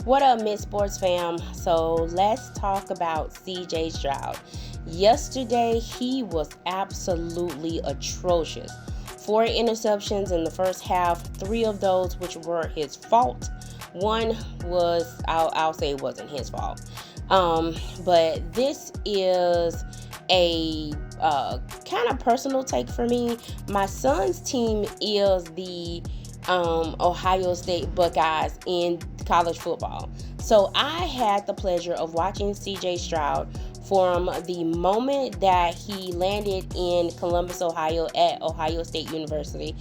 What up, Mid Sports fam? So let's talk about CJ Stroud. Yesterday, he was absolutely atrocious. 4 interceptions in the first half, 3 of those which were his fault. One was, I'll say it wasn't his fault. But this is a kind of personal take for me. My son's team is the Ohio State Buckeyes in college football. So I had the pleasure of watching CJ Stroud from the moment that he landed in Columbus, Ohio at Ohio State University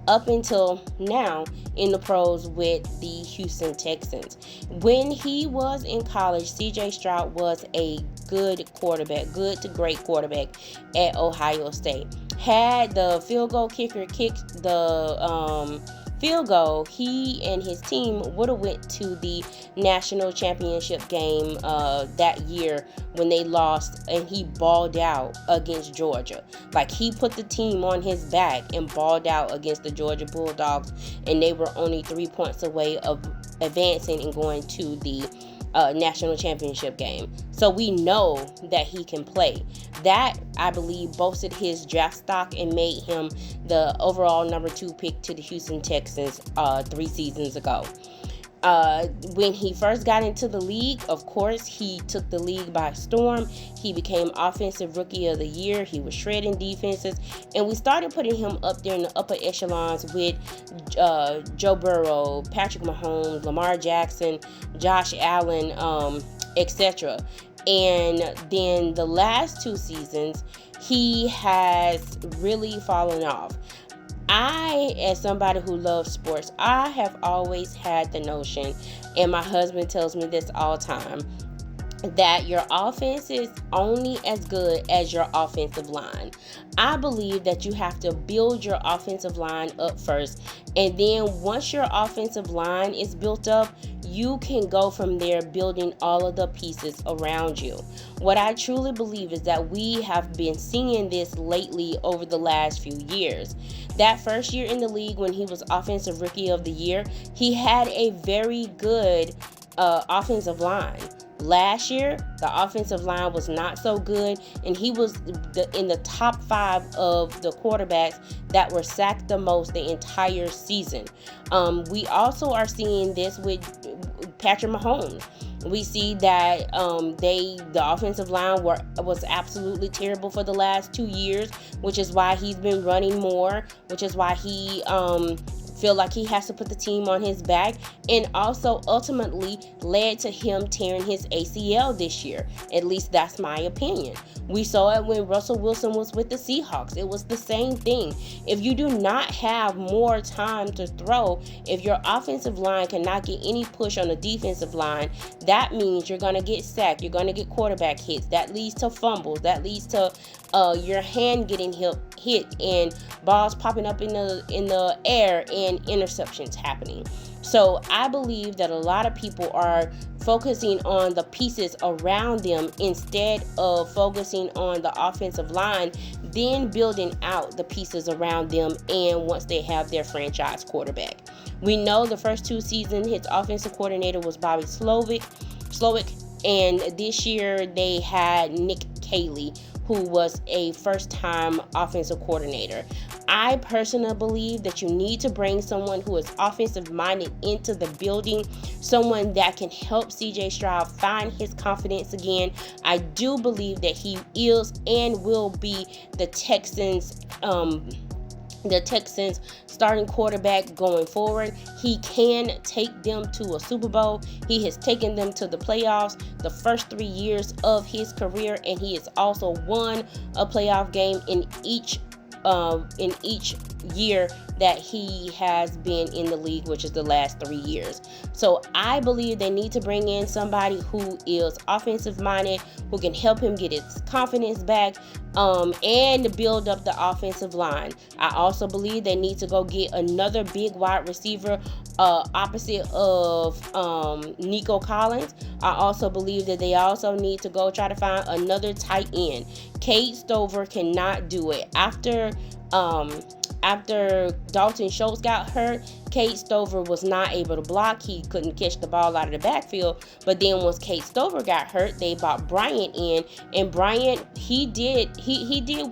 up until now in the pros with the Houston Texans. When he was in college, CJ Stroud was a good quarterback, good to great quarterback at Ohio State. Had the field goal kicker kicked the field goal, he and his team would have went to the national championship game that year when they lost, and he balled out against Georgia. Like, he put the team on his back and balled out against the Georgia Bulldogs, and they were only 3 points away of advancing and going to the national championship game. So we know that he can play. That, I believe, boosted his draft stock and made him the overall number 2 pick to the Houston Texans 3 seasons ago. When he first got into the league, of course, he took the league by storm. He became Offensive Rookie of the Year. He was shredding defenses, and we started putting him up there in the upper echelons with Joe Burrow, Patrick Mahomes, Lamar Jackson, Josh Allen, etc. And then the last 2 seasons, he has really fallen off. I, as somebody who loves sports, I have always had the notion, and my husband tells me this all the time, that your offense is only as good as your offensive line. I believe that you have to build your offensive line up first, and then once your offensive line is built up, you can go from there building all of the pieces around you. What I truly believe is that we have been seeing this lately over the last few years. That first year in the league when he was Offensive Rookie of the Year, he had a very good offensive line. Last year, the offensive line was not so good, and he was in the top 5 of the quarterbacks that were sacked the most the entire season. We also are seeing this with Patrick Mahomes. We see that the offensive line was absolutely terrible for the last 2 years, which is why he's been running more, which is why he feel like he has to put the team on his back, and also ultimately led to him tearing his ACL this year. At least that's my opinion. We saw it when Russell Wilson was with the Seahawks. It was the same thing. If you do not have more time to throw, if your offensive line cannot get any push on the defensive line, that means you're going to get sacked. You're going to get quarterback hits. That leads to fumbles. That leads to your hand getting hit and balls popping up in the air and interceptions happening. So I believe that a lot of people are focusing on the pieces around them instead of focusing on the offensive line, then building out the pieces around them, and once they have their franchise quarterback. We know the first 2 seasons his offensive coordinator was Bobby Slowick, and this year they had Nick Caley, who was a first-time offensive coordinator. I personally believe that you need to bring someone who is offensive-minded into the building, someone that can help CJ Stroud find his confidence again. I do believe that he is and will be the Texans' starting quarterback going forward. He can take them to a Super Bowl. He has taken them to the playoffs the first 3 years of his career, and he has also won a playoff game in each year that he has been in the league, which is the last 3 years. So I believe they need to bring in somebody who is offensive minded, who can help him get his confidence back, and build up the offensive line. I also believe they need to go get another big wide receiver opposite of Nico Collins. I also believe that they also need to go try to find another tight end. Cade Stover cannot do it. After Um, After Dalton Schultz got hurt, Kate Stover was not able to block. He couldn't catch the ball out of the backfield. But then once Kate Stover got hurt, they brought Bryant in, and Bryant he did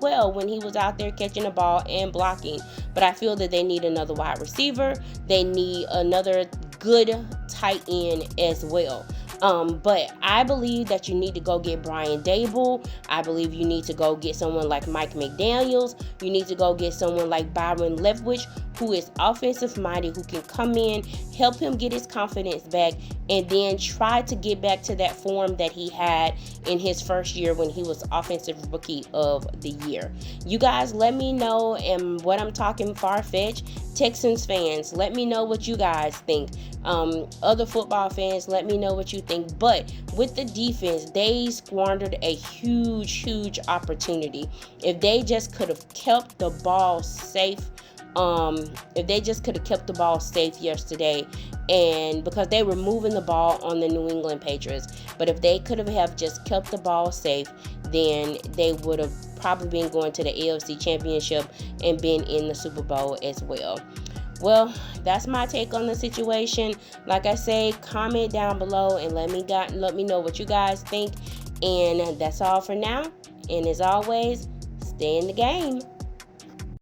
well when he was out there catching the ball and blocking. But I feel that they need another wide receiver. They need another good tight end as well. But I believe that you need to go get Brian Dable. I believe you need to go get someone like Mike McDaniels. You need to go get someone like Byron Leftwich, who is offensive minded, who can come in, help him get his confidence back, and then try to get back to that form that he had in his first year when he was offensive rookie of the year. You guys let me know, and what I'm talking far-fetched, Texans fans, let me know what you guys think. Other football fans, let me know what you think. But with the defense, they squandered a huge opportunity. If they just could have kept the ball safe, yesterday, and because they were moving the ball on the New England Patriots, but if they could have just kept the ball safe, then they would have probably been going to the AFC Championship and been in the Super Bowl as well. Well, that's my take on the situation. Like I say, comment down below and let me know what you guys think. And that's all for now. And as always, stay in the game.